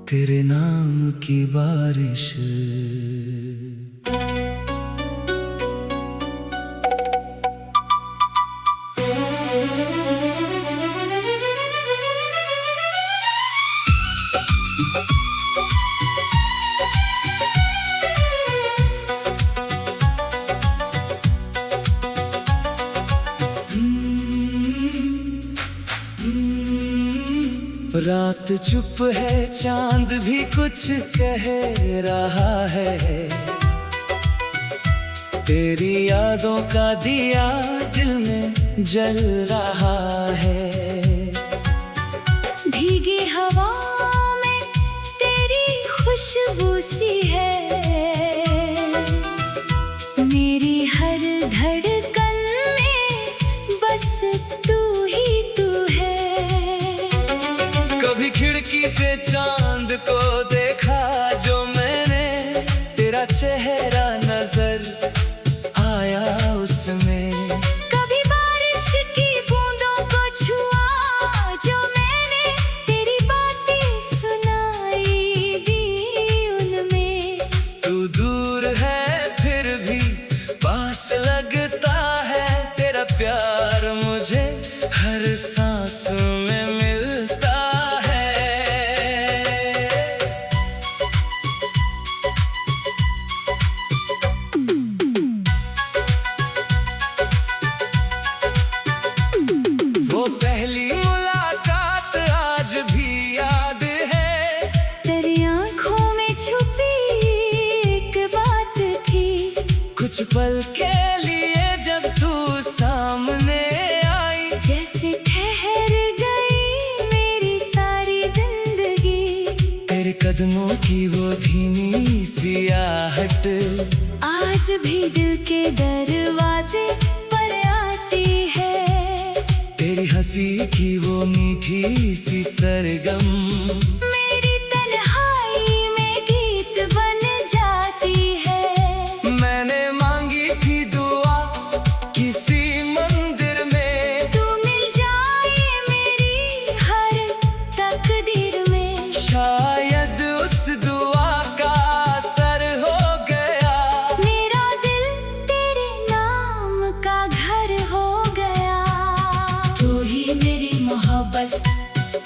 तेरे नाम की बारिश रात चुप है, चांद भी कुछ कह रहा है। तेरी यादों का दिया दिल में जल रहा है। भीगी हवा में तेरी खुशबू सी है। मेरी हर धड़कन में बस तू ही तू है। कभी खिड़की से चांद को देखा जो मैंने, तेरा चेहरा नजर आया उसमें। कभी बारिश की बूंदों को छुआ जो मैंने, तेरी बातें सुनाई दी उनमें। तू दूर है फिर भी पास लगता है, तेरा प्यार मुझे हर सांस में मिलता है। वो पहली मुलाकात आज भी याद है। तेरी आंखों में छुपी एक बात थी। कुछ पल के लिए जब तू सामने आई, जैसे ठहर गई मेरी सारी जिंदगी। तेरे कदमों की वो धीमी सी आहट आज भी दिल के दरवाजे पर आती है। तेरी हंसी की वो मीठी सी सरगम मेरी तन्हाई में गीत बन जाती है। मैंने मांगी थी दुआ किसी मंदिर में, तू मिल जाए मेरी हर तकदीर में। शायद उस दुआ का असर हो गया। मेरा दिल तेरे नाम का घर हो गया। तू ही मेरी मोहब्बत,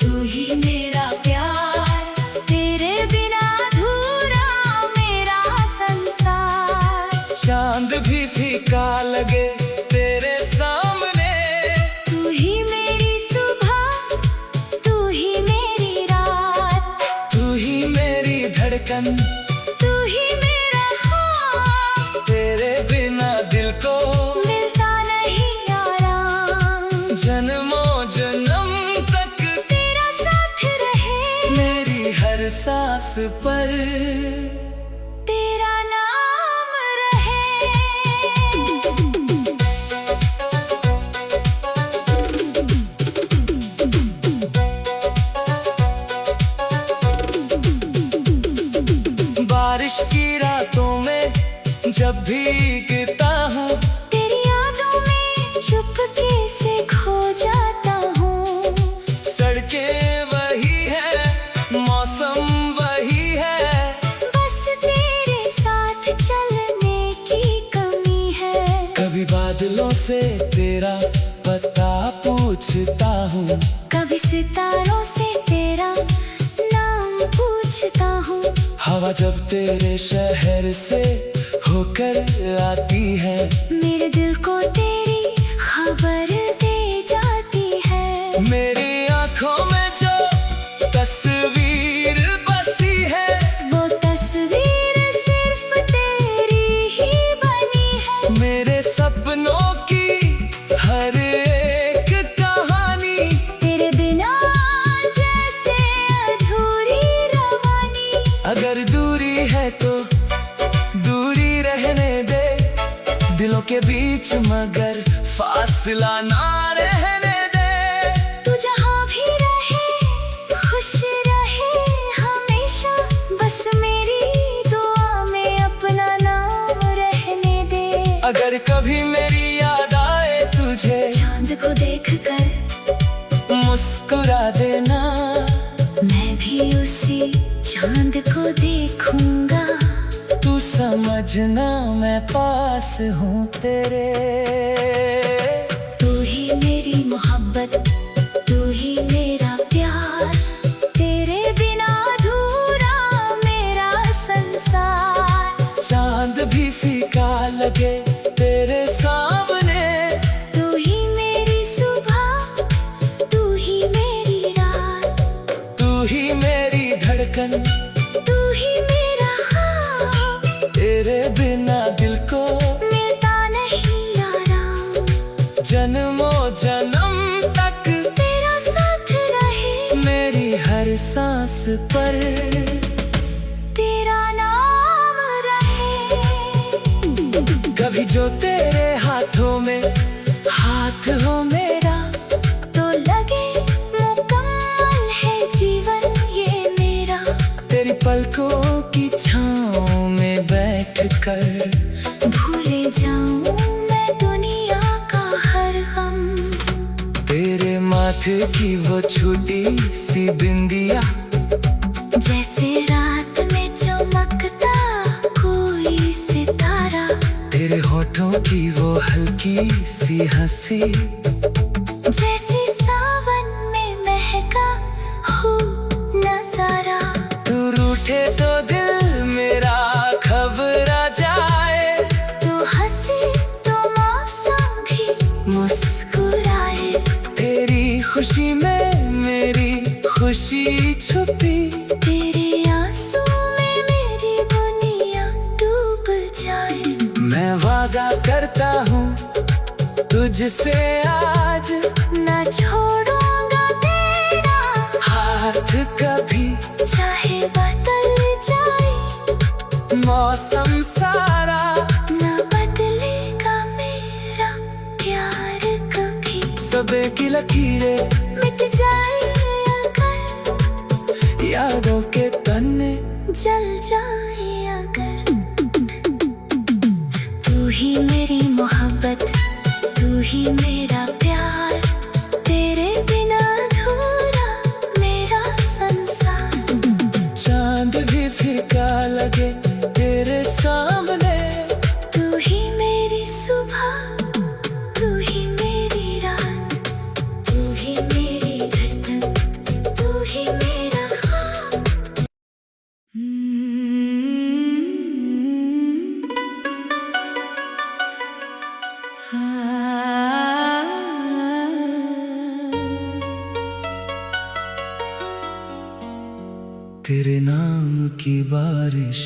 तू ही मेरा प्यार। तेरे बिना अधूरा मेरा संसार। चांद भी फीका लगे तेरे सामने। तू ही मेरी सुबह, तू ही मेरी रात। तू ही मेरी धड़कन, तू ही मेरा ख्वाब। तेरे बिना दिल को मिलता नहीं आराम। जन्मों जन्म तक तेरा साथ रहे। मेरी हर सांस पर तेरा नाम रहे। बारिश की रातों में जब भीगता हूँ, तेरी यादों में चुपके से खो जाता हूँ। सड़कें वही है, मौसम वही है, बस तेरे साथ चलने की कमी है। कभी बादलों से तेरा पता पूछता हूँ, कभी सितारों से तेरा नाम पूछता हूँ। हवा जब तेरे शहर से होकर आती है, मेरे दिल को तेरी खबर दे जाती है। मेरी आंखों में जो तस्वीर बसी है, वो तस्वीर सिर्फ तेरी ही बनी है। मेरे सपनों की हर एक कहानी, तेरे बिना जैसे अधूरी रवानी। अगर दूरी है तो दूरी रहने दे, दिलों के बीच मगर फासला ना रहने दे। तू जहाँ भी रहे खुश रहे हमेशा, बस अगर कभी मेरी याद आए तुझे, चांद को देख कर मुस्कुरा देना। मैं भी उसी चांद को देखूंगा। तू समझना मैं पास हूँ तेरे। तू ही मेरी मोहब्बत, तू ही मेरा प्यार, तेरे बिना अधूरा मेरा संसार। चांद भी फीका लगे तेरे सामने, तू ही मेरी सुबह, तू ही मेरी रात, तू ही मेरी धड़कन, तू ही मेरा ख्वाब। तेरे बिना दिल को मिलता नहीं आराम। जन्मों जन्म तक तेरा साथ रहे, मेरी हर सांस पर तेरा नाम रहे। कभी जो तेरे हाथों में हाथ हो मेरा, तो लगे मुकम्मल है जीवन ये मेरा। तेरी पलकों की छाँव में बैठ कर भूले जाऊं मैं दुनिया का हर गम। तेरे माथे की वो छोटी सी बिंदिया, जैसे रात में चमकता कोई सितारा। तेरे होठों की वो हल्की सी हंसी, जैसे सावन में महका हो नजारा। तू रूठे तो दिल मेरा घबरा जाए, तू हंसे तो मौसम भी मुस्कुराए। तेरी खुशी में मेरी खुशी छुपी, तेरे आंसू में मेरी दुनिया डूब जाए। मैं वादा करता हूँ तुझसे आज, ना छोड़ूंगा तेरा हाथ कभी चाहे बदल जाए। मौसम सारा ना बदलेगा मेरा प्यार कभी। सबे की लकीरें मिट जाए अगर, यादों के तन्ने जल जाए अगर। तू ही मेरी मोहब्बत, तू ही मेरा प्यार, तेरे बिना अधूरा मेरा संसार। चांद भी फीका लगे तेरे सामने, तू ही मेरी सुबह, तू ही मेरी रात, तू ही मेरी धड़कन, तू ही मेरा ख्वाब। तेरे नाम की बारिश,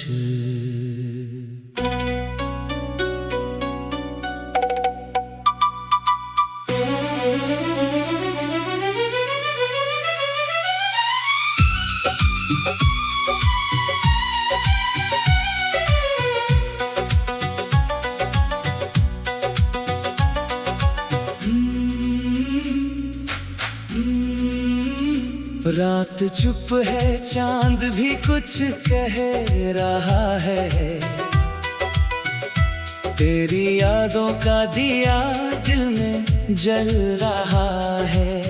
रात चुप है चांद भी कुछ कह रहा है, तेरी यादों का दिया दिल में जल रहा है।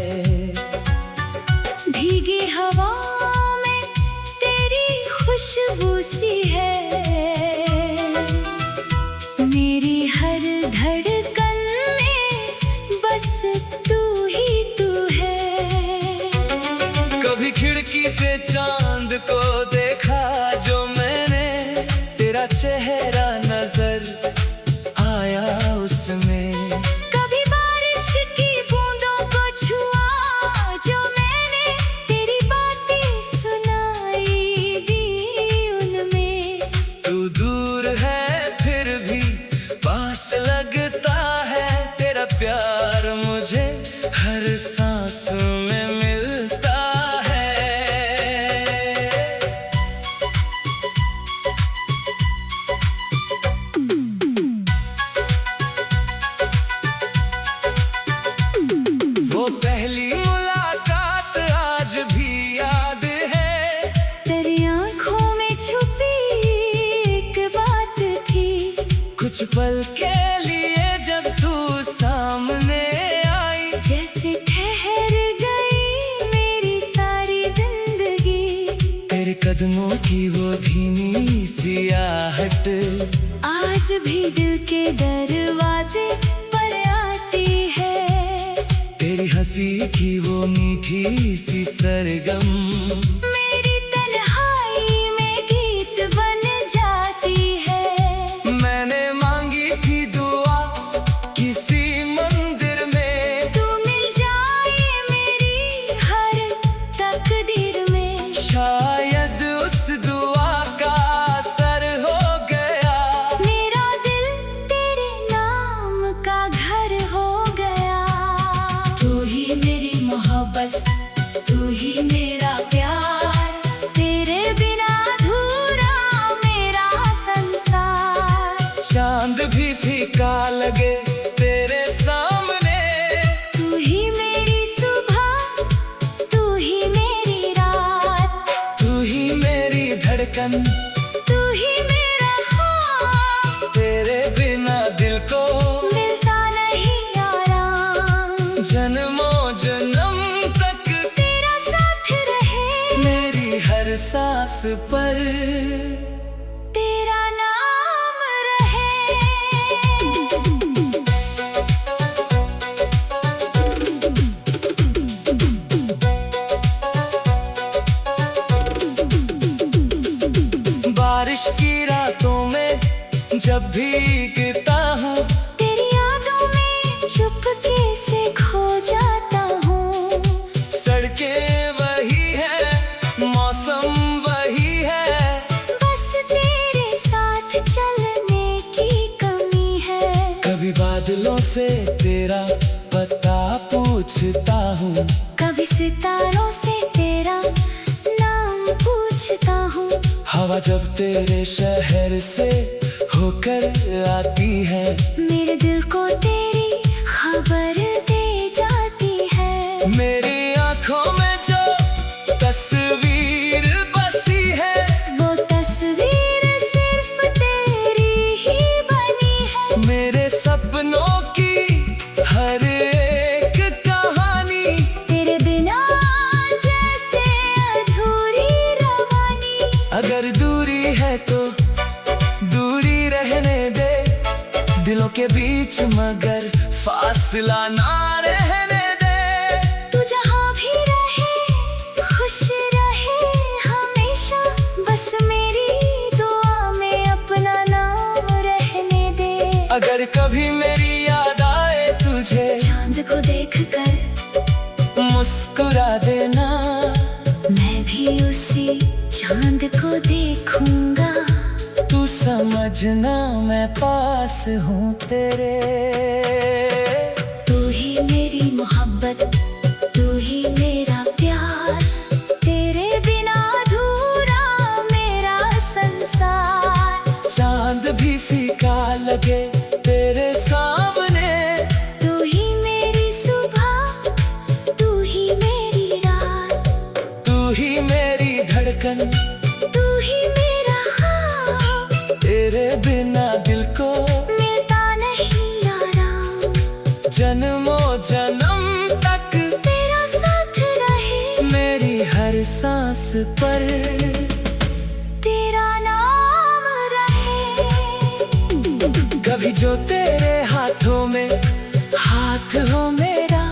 भीगी हवा में तेरी खुशबू सी है, मेरी हर धड़कन में बस तू ही तू है। कभी खिड़की से चांद को देखा जो मैंने, तेरा चेहरा नजर आया उसमें। कभी बारिश की बूंदों को छुआ जो मैंने, तेरी बातें सुनाई दी उनमें। कदमों की वो धीमी सी आहट आज भी दिल के दरवाजे पर आती है। तेरी हंसी की वो मीठी सी सरगम मेरी तन्हाई में गीत बन जाती है। मैंने मांगी थी दुआ किसी मंदिर में, तू मिल जाए मेरी हर तकदीर में। शायद उस दुआ का असर हो गया, मेरा दिल तेरे नाम का घर हो गया। तू ही मेरी मोहब्बत, तू ही मेरा प्यार, तेरे बिना अधूरा मेरा संसार। चांद भी फीका लगे तेरे सामने, तू ही मेरी सुबह, तू ही मेरी रात, तू ही मेरी धड़कन, तू ही मेरा ख्वाब। तेरे बिना दिल को मिलता नहीं आराम, जन्मों जन्म तक तेरा साथ रहे। मेरी हर सांस पर तेरा नाम रहे। बारिश की रातों में जब भीगता हूँ, तेरी यादों में चुपके से खो जाता हूँ। सड़कें वही है, मौसम वही है, बस तेरे साथ चलने की कमी है। कभी बादलों से तेरा पता पूछता हूँ, कभी सितारों से तेरा नाम पूछता हूँ। हवा जब तेरे शहर से होकर आती है, मेरे दिल को तेरी खबर दे जाती है। मेरी आंखों में जो तस्वीर बसी है, वो तस्वीर सिर्फ तेरी ही बनी है। मेरे सपनों की हर एक कहानी, तेरे बिना जैसे अधूरी रवानी। अगर दूरी है तो दूरी रहने दे, दिलों के बीच मगर फासला ना रहने दे। तू जहाँ भी रहे खुश रहे हमेशा, बस मेरी दुआ में अपना नाम रहने दे। अगर कभी मेरी याद आए तुझे, चांद को देखकर मुस्कुरा देना, मैं भी उसी चांद को देखूंगा। तू समझना मैं पास हूँ तेरे। तू ही मेरी मोहब्बत, तू ही मेरा प्यार, तेरे बिना अधूरा मेरा संसार। चांद भी फीका लगे तेरे सामने, तू ही मेरी सुबह, तू ही मेरी रात, तू ही मेरी धड़कन, तू ही मेरा ख्वाब। तेरे बिना दिल को मिलता नहीं आराम, जन्मों जन्म तक तेरा साथ रहे। मेरी हर सांस पर तेरा नाम रहे। कभी जो तेरे हाथों में हाथ हो मेरा,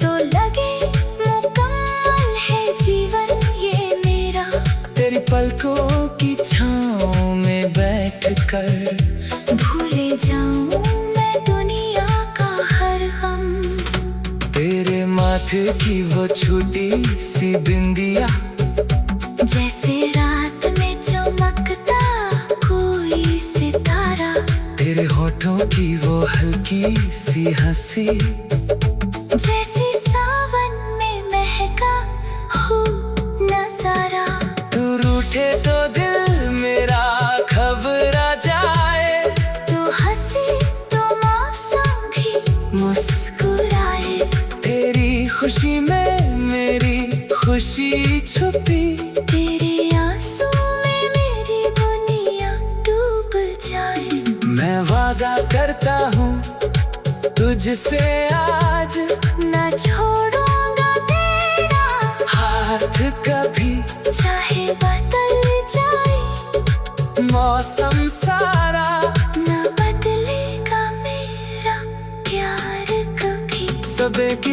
तो लगे मुकम्मल है जीवन ये मेरा। तेरी पलकों की छाँव में बैठकर भूले जाऊं मैं दुनिया का हर गम। तेरे माथे की वो छोटी सी बिंदिया, जैसे रात में चमकता कोई सितारा। तेरे होठों की वो हल्की सी हंसी, जैसे सावन में महका हो नजारा। तू रूठे तो दिल मेरा घबरा जाए, तू हंसे तो मौसम भी मुस्कुराए। तेरी खुशी में मेरी खुशी छुपी, तेरे आंसू में मेरी दुनिया डूब जाए। मैं वादा करता हूँ तुझसे आज, न छोड़ूंगा तेरा हाथ कभी चाहे बदल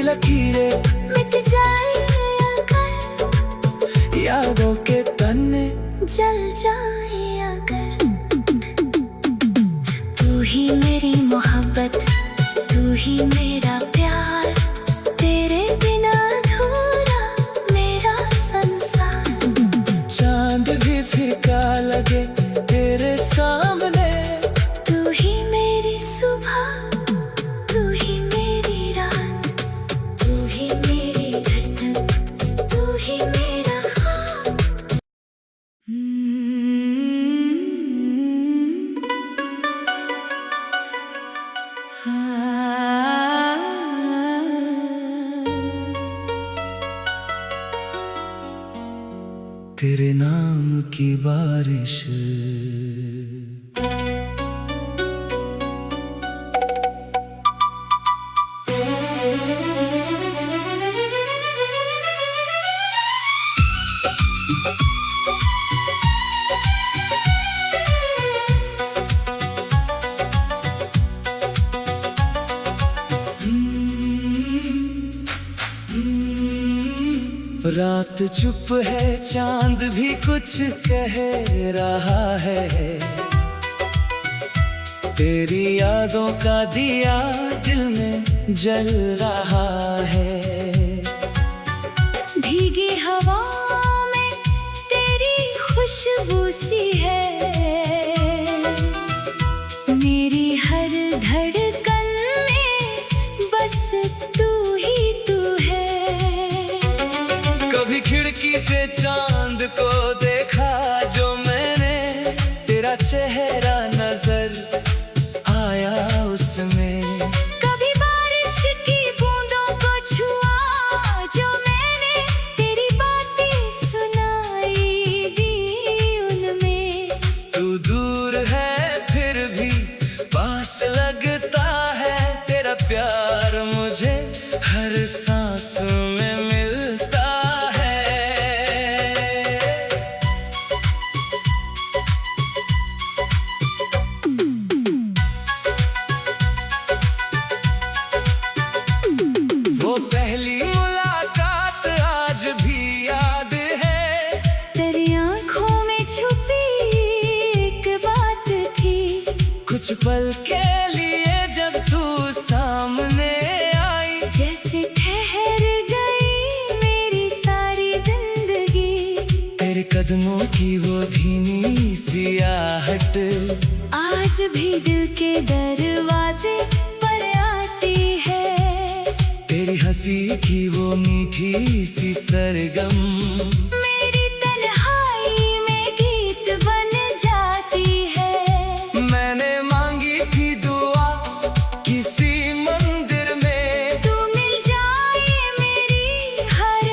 लकीरें मिट जाए अगर, यादों के तन्ने जल जाए अगर। तू ही मेरी मोहब्बत, तू ही मेरा प्यार, तेरे बिना अधूरा मेरा संसार। चांद भी फीका लगे तेरे सामने, तू ही मेरी सुबह, तू ही मेरी रात, तू ही मेरी धड़कन, तू ही मेरा ख्वाब। तेरे नाम की बारिश, रात चुप है चांद भी कुछ कह रहा है, तेरी यादों का दिया दिल में जल रहा है। भीगी हवा में तेरी खुशबू सी है, मेरी हर धड़कन में बस तू ही तू है। कभी खिड़की से चांद को देखा जो मैंने, तेरा चेहरा नजर आया उसमें। कभी बारिश की बूंदों को छुआ जो मैंने, तेरी बातें सुनाई दी उनमें। तू दूर है फिर भी पास लगता है, तेरा प्यार मुझे हर सांस में मिलता है। वो पहली मुलाकात आज भी याद है, तेरी आंखों में छुपी एक बात थी। कुछ पल के लिए जब तू सामने आई, जैसे ठहर गई मेरी सारी जिंदगी। तेरे कदमों की वो धीमी सी आहट आज भी दिल के दरवाजे पर आती है। तेरी हंसी की वो मीठी सी सरगम मेरी तन्हाई में गीत बन जाती है। मैंने मांगी थी दुआ किसी मंदिर में, तू मिल जाए मेरी हर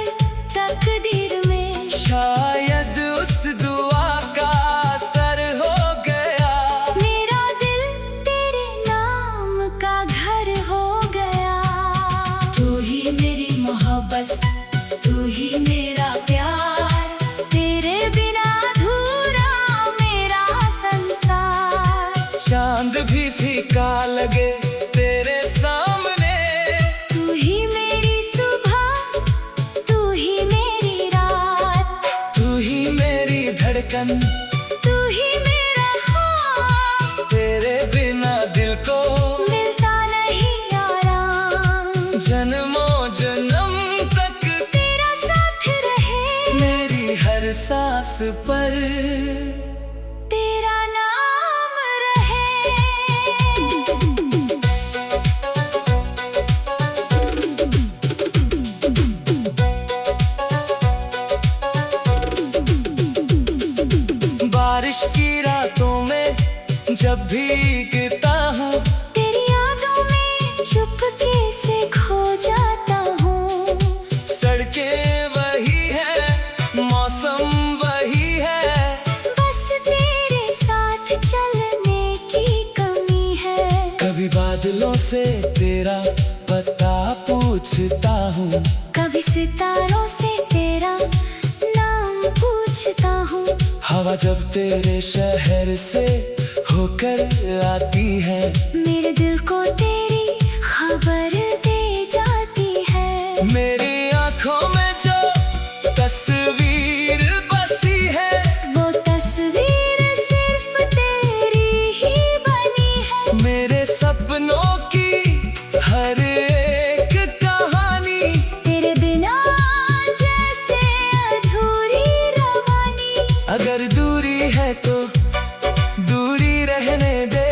तकदीर में। शायद उस दुआ का असर हो गया, मेरा दिल तेरे नाम का घर हो गया। तू ही मेरी मोहब्बत, तू ही मेरा प्यार, तेरे बिना अधूरा मेरा संसार। चांद भी फीका लगे तेरे सामने, तू ही मेरी सुबह, तू ही मेरी रात, तू ही मेरी धड़कन, तू ही मेरा ख्वाब। तेरे बिना दिल को मिलता नहीं आराम, जन्मों जन्म तक तेरा साथ रहे। मेरी हर सांस पर तेरा नाम रहे। बारिश की रातों में जब भीगता हूँ, तेरी यादों में चुपके से खो जाता हूँ। सड़कें वही है, मौसम वही है, बस तेरे साथ चलने की कमी है। कभी बादलों से तेरा पता पूछता हूँ, कभी सितारों से तेरा नाम पूछता हूँ। हवा जब तेरे शहर से होकर आती है, मेरे दिल को तेरी खबर दे जाती है। है तो दूरी रहने दे,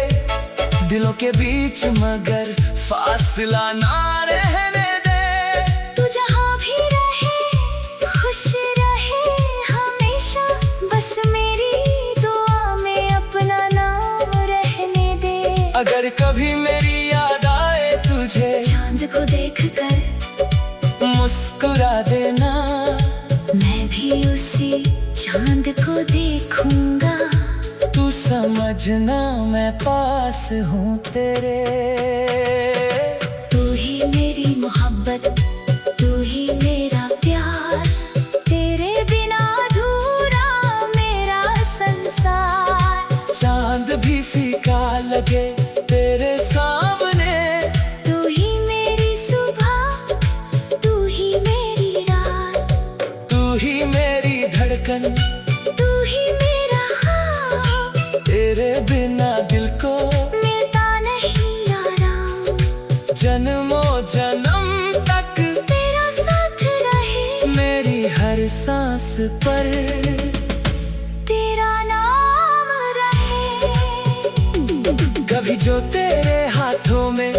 दिलों के बीच मगर फासला ना रहने दे। तू जहाँ भी रहे खुश रहे हमेशा, बस मेरी दुआ में अपना नाम रहने दे। अगर कभी मेरी याद आए तुझे, चांद को देख कर मुस्कुरा देना, मैं भी उसी चांद को देखूंगा। तू समझना मैं पास हूँ तेरे। तू ही मेरी मोहब्बत, तू ही मेरा प्यार, तेरे बिना अधूरा मेरा संसार। चांद भी फीका लगे तेरे सामने, तू ही मेरी सुबह, तू ही मेरी रात, तू ही मेरी धड़कन, तू ही मेरा ख्वाब। तेरे बिना दिल को मिलता नहीं आराम, जन्मों जन्म तक तेरा साथ रहे। मेरी हर सांस पर तेरा नाम रहे। कभी जो तेरे हाथों में